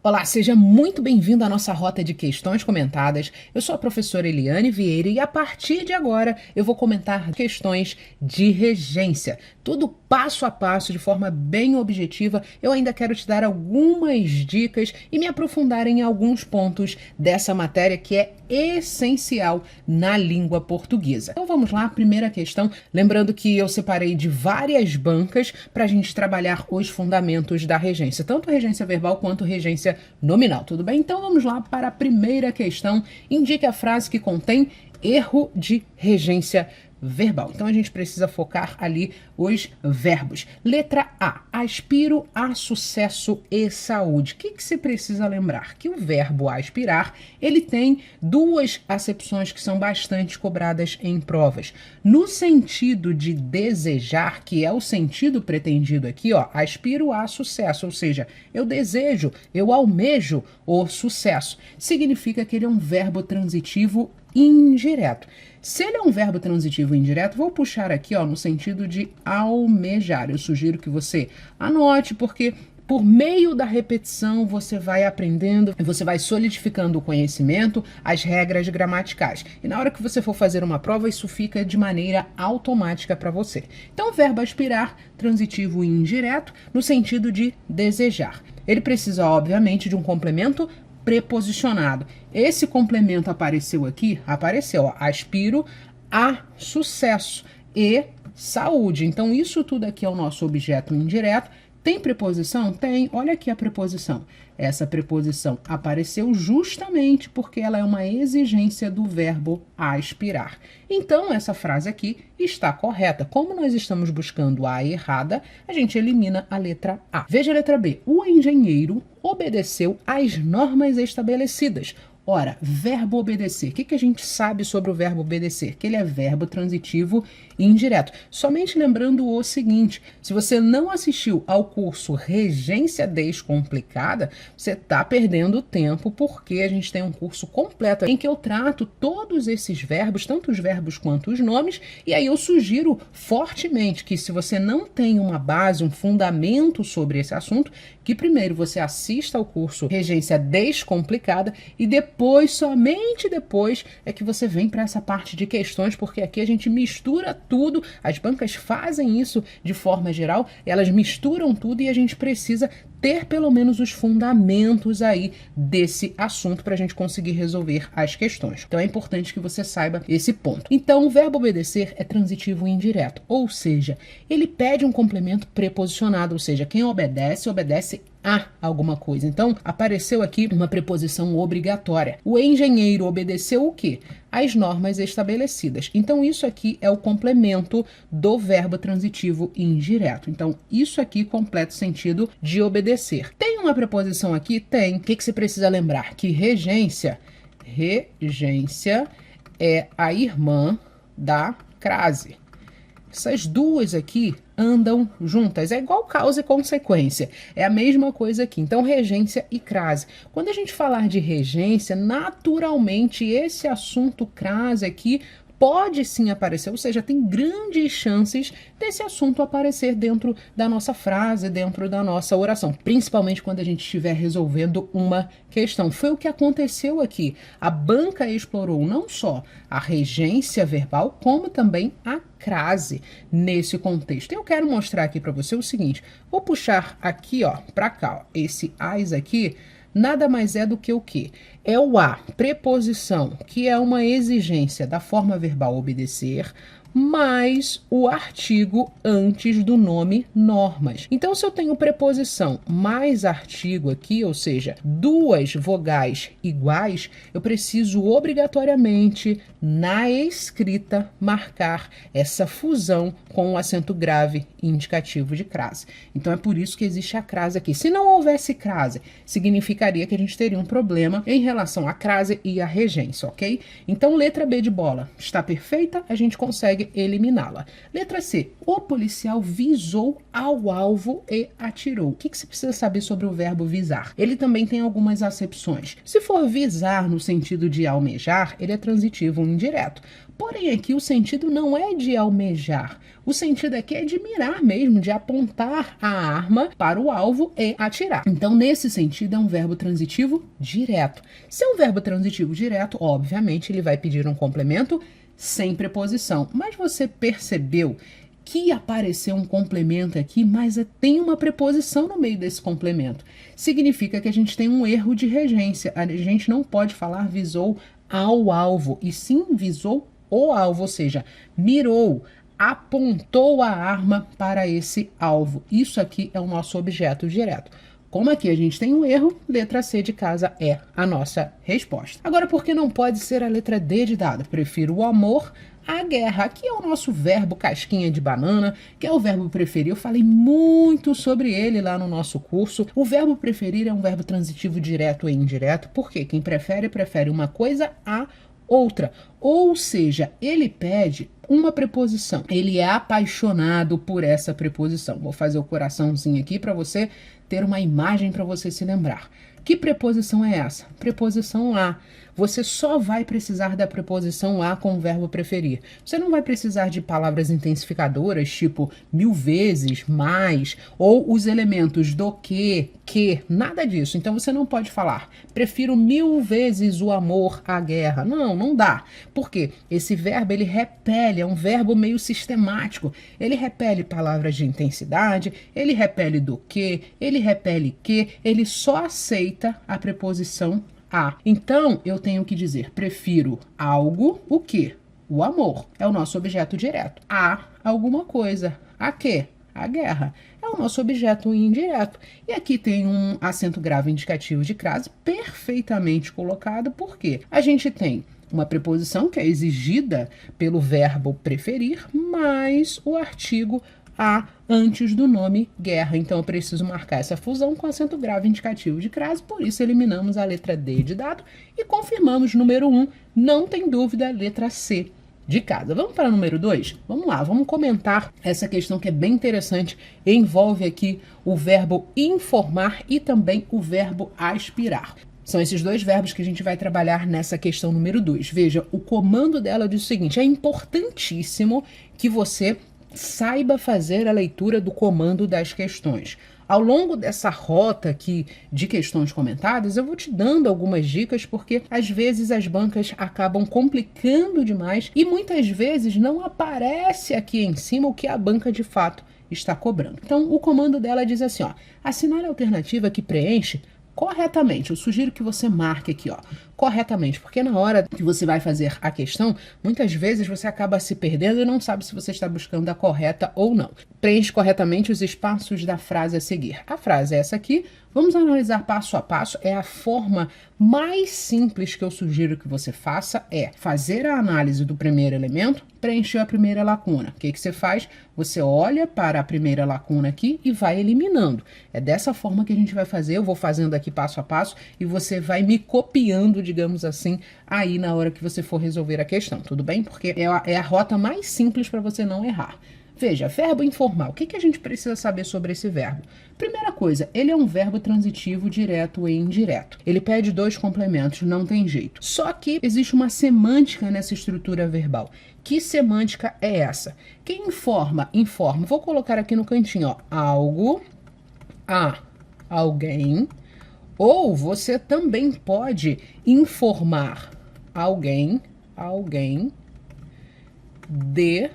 Olá, seja muito bem-vindo à nossa rota de questões comentadas. Eu sou a professora Eliane Vieira e a partir de agora eu vou comentar questões de regência. Tudo passo a passo, de forma bem objetiva. Eu ainda quero te dar algumas dicas e me aprofundar em alguns pontos dessa matéria que é essencial na língua portuguesa. Então vamos lá, primeira questão. Lembrando que eu separei de várias bancas para a gente trabalhar os fundamentos da regência, tanto regência verbal quanto regência nominal, tudo bem? Então vamos lá para a primeira questão. Indique a frase que contém erro de regência verbal. Então a gente precisa focar ali os verbos. Letra A, aspiro a sucesso e saúde. O que você precisa lembrar? Que o verbo aspirar, ele tem duas acepções que são bastante cobradas em provas. No sentido de desejar, que é o sentido pretendido aqui, ó, aspiro a sucesso, ou seja, eu desejo, eu almejo o sucesso. Significa que ele é um verbo transitivo indireto. Se ele é um verbo transitivo indireto, vou puxar aqui, ó, no sentido de almejar. Eu sugiro que você anote, porque por meio da repetição você vai aprendendo, você vai solidificando o conhecimento, as regras gramaticais. E na hora que você for fazer uma prova, isso fica de maneira automática para você. Então, o verbo aspirar, transitivo indireto, no sentido de desejar. Ele precisa, obviamente, de um complemento preposicionado. Esse complemento apareceu aqui? Apareceu, ó, aspiro a sucesso e saúde. Então, isso tudo aqui é o nosso objeto indireto. Tem preposição? Tem. Olha aqui a preposição. Essa preposição apareceu justamente porque ela é uma exigência do verbo aspirar. Então, essa frase aqui está correta. Como nós estamos buscando a errada, a gente elimina a letra A. Veja a letra B. O engenheiro obedeceu às normas estabelecidas. Ora, verbo obedecer. O que a gente sabe sobre o verbo obedecer? Que ele é verbo transitivo indireto. Somente lembrando o seguinte, se você não assistiu ao curso Regência Descomplicada, você está perdendo tempo, porque a gente tem um curso completo em que eu trato todos esses verbos, tanto os verbos quanto os nomes, e aí eu sugiro fortemente que, se você não tem uma base, um fundamento sobre esse assunto, que primeiro você assista ao curso Regência Descomplicada e depois, somente depois, é que você vem para essa parte de questões, porque aqui a gente mistura tudo, as bancas fazem isso de forma geral, elas misturam tudo e a gente precisa ter pelo menos os fundamentos aí desse assunto para a gente conseguir resolver as questões. Então é importante que você saiba esse ponto. Então o verbo obedecer é transitivo indireto, ou seja, ele pede um complemento preposicionado, ou seja, quem obedece, obedece a alguma coisa. Então, apareceu aqui uma preposição obrigatória. O engenheiro obedeceu o quê? As normas estabelecidas. Então, isso aqui é o complemento do verbo transitivo indireto. Então, isso aqui completa o sentido de obedecer. Tem uma preposição aqui? Tem. O que você precisa lembrar? Que regência é a irmã da crase. Essas duas aqui andam juntas, é igual causa e consequência, é a mesma coisa aqui. Então, regência e crase. Quando a gente falar de regência, naturalmente esse assunto crase aqui pode sim aparecer, ou seja, tem grandes chances desse assunto aparecer dentro da nossa frase, dentro da nossa oração, principalmente quando a gente estiver resolvendo uma questão. Foi o que aconteceu aqui. A banca explorou não só a regência verbal, como também a crase nesse contexto. Eu quero mostrar aqui para você o seguinte, vou puxar aqui, ó, para cá, ó, esse as aqui, nada mais é do que o quê? É o a, preposição, que é uma exigência da forma verbal obedecer, mais o artigo antes do nome normas. Então, se eu tenho preposição mais artigo aqui, ou seja, duas vogais iguais, eu preciso obrigatoriamente, na escrita, marcar essa fusão com o acento grave indicativo de crase. Então, é por isso que existe a crase aqui. Se não houvesse crase, significaria que a gente teria um problema em relação à crase e à regência, ok? Então, letra B de bola está perfeita, a gente consegue consegue eliminá-la. Letra C. O policial visou ao alvo e atirou. O que você precisa saber sobre o verbo visar? Ele também tem algumas acepções. Se for visar no sentido de almejar, ele é transitivo indireto. Porém, aqui o sentido não é de almejar. O sentido aqui é de mirar mesmo, de apontar a arma para o alvo e atirar. Então, nesse sentido, é um verbo transitivo direto. Se é um verbo transitivo direto, obviamente, ele vai pedir um complemento sem preposição. Mas você percebeu que apareceu um complemento aqui, mas tem uma preposição no meio desse complemento. Significa que a gente tem um erro de regência. A gente não pode falar visou ao alvo, e sim visou o alvo, ou seja, mirou, apontou a arma para esse alvo. Isso aqui é o nosso objeto direto. Como aqui a gente tem um erro, letra C de casa é a nossa resposta. Agora, por que não pode ser a letra D de dado? Prefiro o amor à guerra. Aqui é o nosso verbo casquinha de banana, que é o verbo preferir. Eu falei muito sobre ele lá no nosso curso. O verbo preferir é um verbo transitivo direto e indireto, porque quem prefere, prefere uma coisa a outra. Ou seja, ele pede uma preposição. Ele é apaixonado por essa preposição. Vou fazer o coraçãozinho aqui para você ter uma imagem para você se lembrar. Que preposição é essa? Preposição a. Você só vai precisar da preposição a com o verbo preferir. Você não vai precisar de palavras intensificadoras, tipo mil vezes, mais, ou os elementos do que, nada disso. Então você não pode falar, prefiro 1000 vezes o amor à guerra. Não, não dá. Por quê? Esse verbo, ele repele, é um verbo meio sistemático. Ele repele palavras de intensidade, ele repele do que, ele repele que, ele só aceita a preposição a. Então, eu tenho que dizer, prefiro algo, o quê? O amor. É o nosso objeto direto. A alguma coisa. A quê? A guerra. É o nosso objeto indireto. E aqui tem um acento grave indicativo de crase perfeitamente colocado, porque a gente tem uma preposição que é exigida pelo verbo preferir, mais o artigo a antes do nome guerra. Então eu preciso marcar essa fusão com acento grave indicativo de crase, por isso eliminamos a letra D de dado e confirmamos número 1, não tem dúvida, letra C de casa. Vamos para o número 2? Vamos lá, vamos comentar essa questão que é bem interessante, envolve aqui o verbo informar e também o verbo aspirar. São esses dois verbos que a gente vai trabalhar nessa questão número 2. Veja, o comando dela diz o seguinte, é importantíssimo que você saiba fazer a leitura do comando das questões. Ao longo dessa rota aqui de questões comentadas, eu vou te dando algumas dicas, porque às vezes as bancas acabam complicando demais e muitas vezes não aparece aqui em cima o que a banca de fato está cobrando. Então, o comando dela diz assim, ó, assinale a alternativa que preenche corretamente. Eu sugiro que você marque aqui, ó, corretamente, porque na hora que você vai fazer a questão, muitas vezes você acaba se perdendo e não sabe se você está buscando a correta ou não. Preenche corretamente os espaços da frase a seguir. A frase é essa aqui, vamos analisar passo a passo, é a forma mais simples que eu sugiro que você faça, é fazer a análise do primeiro elemento, preencher a primeira lacuna. O que você faz? Você olha para a primeira lacuna aqui e vai eliminando. É dessa forma que a gente vai fazer, eu vou fazendo aqui passo a passo e você vai me copiando, digamos assim, aí na hora que você for resolver a questão, tudo bem? Porque é a rota mais simples para você não errar. Veja, verbo informal. O que a gente precisa saber sobre esse verbo? Primeira coisa, ele é um verbo transitivo direto e indireto. Ele pede dois complementos, não tem jeito. Só que existe uma semântica nessa estrutura verbal. Que semântica é essa? Quem informa, informa. Vou colocar aqui no cantinho, ó, algo, a alguém, ou você também pode informar alguém de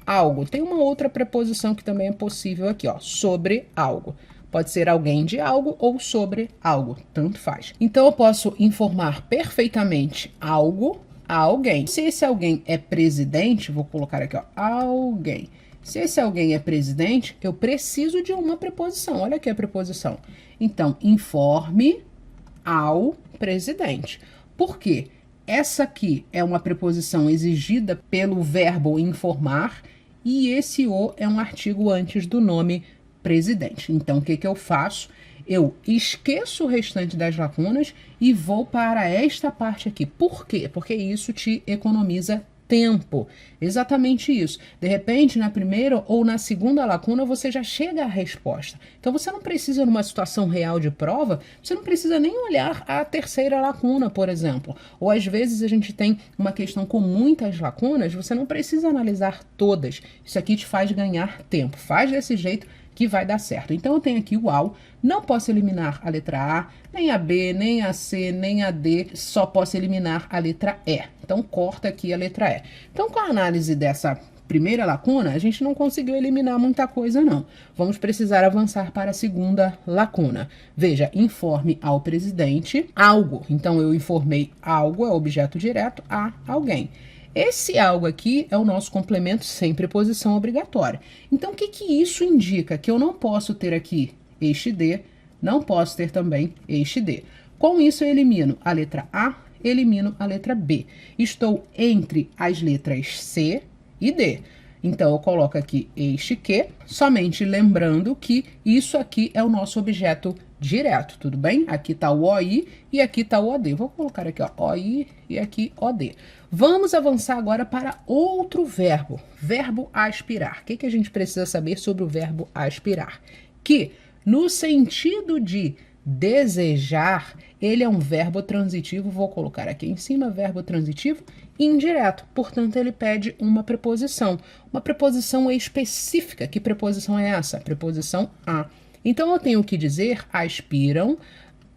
algo. Tem uma outra preposição que também é possível aqui, ó, sobre algo. Pode ser alguém de algo ou sobre algo, tanto faz. Então eu posso informar perfeitamente algo a alguém. Se esse alguém é presidente, vou colocar aqui, ó, alguém. Se esse alguém é presidente, eu preciso de uma preposição. Olha aqui a preposição. Então, informe ao presidente. Por quê? Essa aqui é uma preposição exigida pelo verbo informar e esse o é um artigo antes do nome presidente. Então, o que eu faço? Eu esqueço o restante das lacunas e vou para esta parte aqui. Por quê? Porque isso te economiza tempo. Exatamente isso. De repente, na primeira ou na segunda lacuna, você já chega à resposta. Então, você não precisa, numa situação real de prova, você não precisa nem olhar a terceira lacuna, por exemplo. Ou às vezes a gente tem uma questão com muitas lacunas, você não precisa analisar todas. Isso aqui te faz ganhar tempo. Faz desse jeito que vai dar certo. Então eu tenho aqui o AU, não posso eliminar a letra A, nem a B, nem a C, nem a D, só posso eliminar a letra E. Então corta aqui a letra E. Então com a análise dessa primeira lacuna, a gente não conseguiu eliminar muita coisa não. Vamos precisar avançar para a segunda lacuna. Veja, informe ao presidente algo. Então eu informei algo, é objeto direto, a alguém. Esse algo aqui é o nosso complemento sem preposição obrigatória. Então, o que isso indica? Que eu não posso ter aqui este D, não posso ter também este D. Com isso, eu elimino a letra A, elimino a letra B. Estou entre as letras C e D. Então, eu coloco aqui este que, somente lembrando que isso aqui é o nosso objeto direto, tudo bem? Aqui está o OI e aqui está o OD. Vou colocar aqui, ó, OI e aqui OD. Vamos avançar agora para outro verbo, verbo aspirar. O que a gente precisa saber sobre o verbo aspirar? Que, no sentido de desejar, ele é um verbo transitivo, vou colocar aqui em cima, verbo transitivo indireto, portanto ele pede uma preposição específica. Que preposição é essa? Preposição a. Então eu tenho que dizer aspiram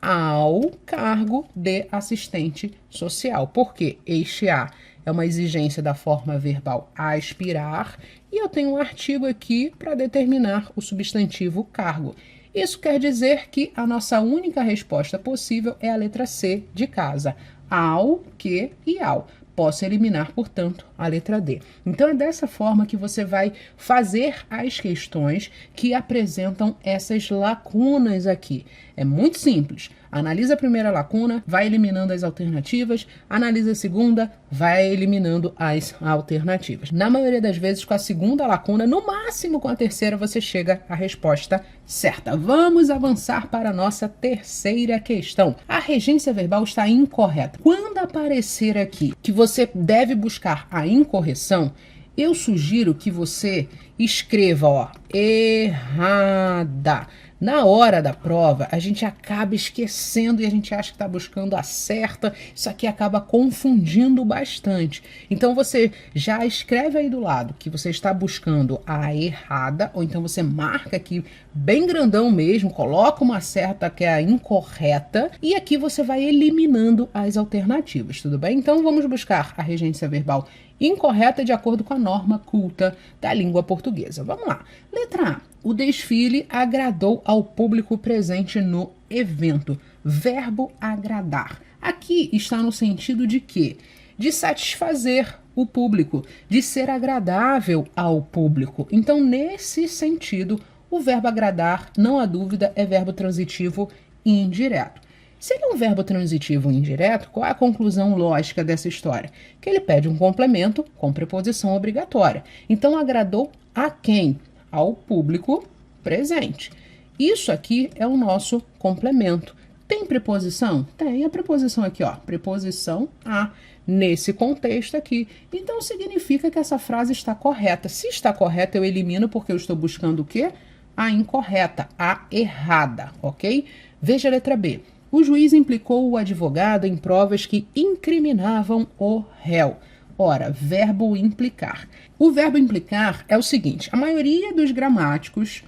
ao cargo de assistente social, porque este a é uma exigência da forma verbal aspirar e eu tenho um artigo aqui para determinar o substantivo cargo. Isso quer dizer que a nossa única resposta possível é a letra C de casa, ao, que e ao. Posso eliminar, portanto, a letra D. Então, é dessa forma que você vai fazer as questões que apresentam essas lacunas aqui. É muito simples. Analisa a primeira lacuna, vai eliminando as alternativas, analisa a segunda, vai eliminando as alternativas. Na maioria das vezes, com a segunda lacuna, no máximo com a terceira, você chega à resposta certa. Vamos avançar para a nossa terceira questão. A regência verbal está incorreta. Quando aparecer aqui que você deve buscar a incorreção, eu sugiro que você escreva, ó, errada. Na hora da prova, a gente acaba esquecendo e a gente acha que está buscando a certa. Isso aqui acaba confundindo bastante. Então, você já escreve aí do lado que você está buscando a errada, ou então você marca aqui bem grandão mesmo, coloca uma certa que é a incorreta, e aqui você vai eliminando as alternativas, tudo bem? Então, vamos buscar a regência verbal incorreta de acordo com a norma culta da língua portuguesa. Vamos lá. Letra A. O desfile agradou ao público presente no evento. Verbo agradar. Aqui está no sentido de quê? De satisfazer o público, de ser agradável ao público. Então, nesse sentido, o verbo agradar, não há dúvida, é verbo transitivo indireto. Se ele é um verbo transitivo indireto, qual é a conclusão lógica dessa história? Que ele pede um complemento com preposição obrigatória. Então, agradou a quem? Ao público presente. Isso aqui é o nosso complemento. Tem preposição? Tem a preposição aqui, ó, preposição a, nesse contexto aqui. Então, significa que essa frase está correta. Se está correta, eu elimino porque eu estou buscando o quê? A incorreta, a errada, ok? Veja a letra B. O juiz implicou o advogado em provas que incriminavam o réu. Ora, verbo implicar. O verbo implicar é o seguinte, a maioria dos gramáticos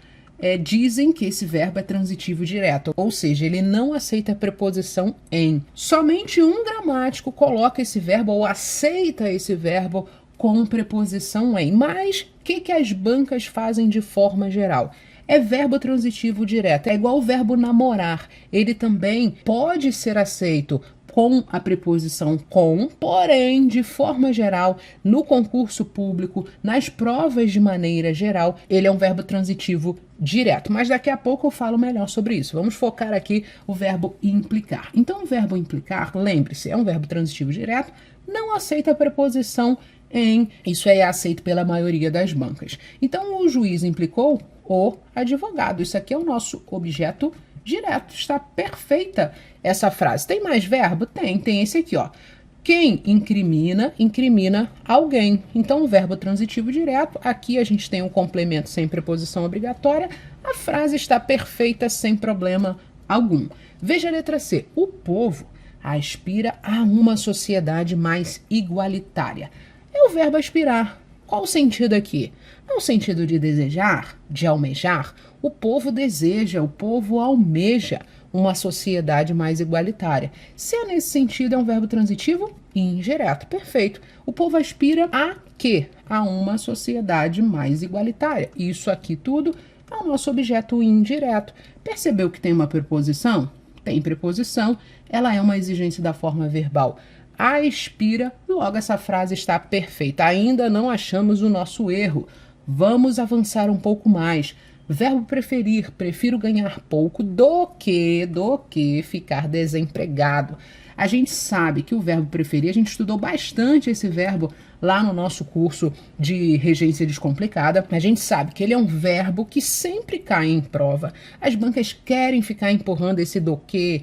dizem que esse verbo é transitivo direto, ou seja, ele não aceita a preposição em. Somente um gramático coloca esse verbo ou aceita esse verbo com preposição em. Mas o que as bancas fazem de forma geral? É verbo transitivo direto, é igual o verbo namorar. Ele também pode ser aceito com a preposição com, porém, de forma geral, no concurso público, nas provas de maneira geral, ele é um verbo transitivo direto. Mas daqui a pouco eu falo melhor sobre isso. Vamos focar aqui o verbo implicar. Então, o verbo implicar, lembre-se, é um verbo transitivo direto, não aceita a preposição em. Isso é aceito pela maioria das bancas. Então, o juiz implicou o advogado. Isso aqui é o nosso objeto direto. Está perfeita essa frase. Tem mais verbo? Tem esse aqui, ó. Quem incrimina, incrimina alguém. Então, o verbo transitivo direto, aqui a gente tem um complemento sem preposição obrigatória, a frase está perfeita sem problema algum. Veja a letra C. O povo aspira a uma sociedade mais igualitária. É o verbo aspirar. Qual o sentido aqui? É o sentido de desejar, de almejar. O povo deseja, o povo almeja uma sociedade mais igualitária. Se é nesse sentido, é um verbo transitivo indireto. Perfeito. O povo aspira a quê? A uma sociedade mais igualitária. Isso aqui tudo é o nosso objeto indireto. Percebeu que tem uma preposição? Tem preposição. Ela é uma exigência da forma verbal. Aspira, logo essa frase está perfeita. Ainda não achamos o nosso erro. Vamos avançar um pouco mais. Verbo preferir, prefiro ganhar pouco do que ficar desempregado. A gente sabe que o verbo preferir, a gente estudou bastante esse verbo lá no nosso curso de regência descomplicada. A gente sabe que ele é um verbo que sempre cai em prova. As bancas querem ficar empurrando esse do que,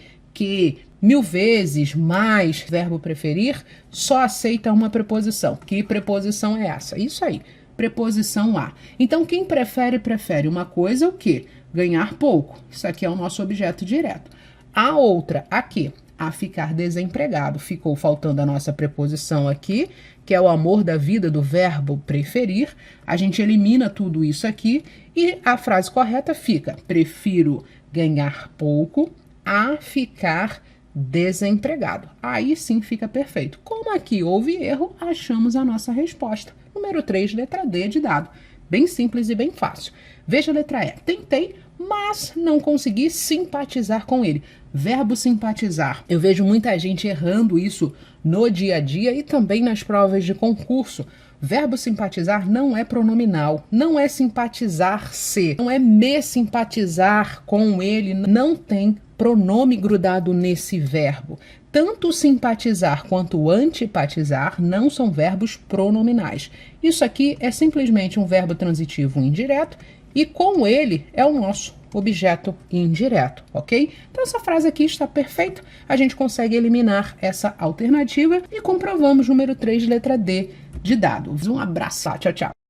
1000 vezes, mais verbo preferir, só aceita uma preposição. Que preposição é essa? Isso aí. Preposição a. Então, quem prefere uma coisa, o quê? Ganhar pouco. Isso aqui é o nosso objeto direto. A outra, a quê? A ficar desempregado. Ficou faltando a nossa preposição aqui, que é o amor da vida do verbo preferir. A gente elimina tudo isso aqui e a frase correta fica: prefiro ganhar pouco a ficar desempregado. Aí sim fica perfeito. Como aqui houve erro, achamos a nossa resposta. Número 3, letra D de dado. Bem simples e bem fácil. Veja a letra E. Tentei, mas não consegui simpatizar com ele. Verbo simpatizar. Eu vejo muita gente errando isso no dia a dia e também nas provas de concurso. Verbo simpatizar não é pronominal, não é simpatizar-se, não é me simpatizar com ele, não tem pronome grudado nesse verbo. Tanto simpatizar quanto antipatizar não são verbos pronominais. Isso aqui é simplesmente um verbo transitivo indireto e com ele é o nosso objeto indireto, ok? Então essa frase aqui está perfeita, a gente consegue eliminar essa alternativa e comprovamos número 3, letra D de dado. Um abraço, tchau, tchau.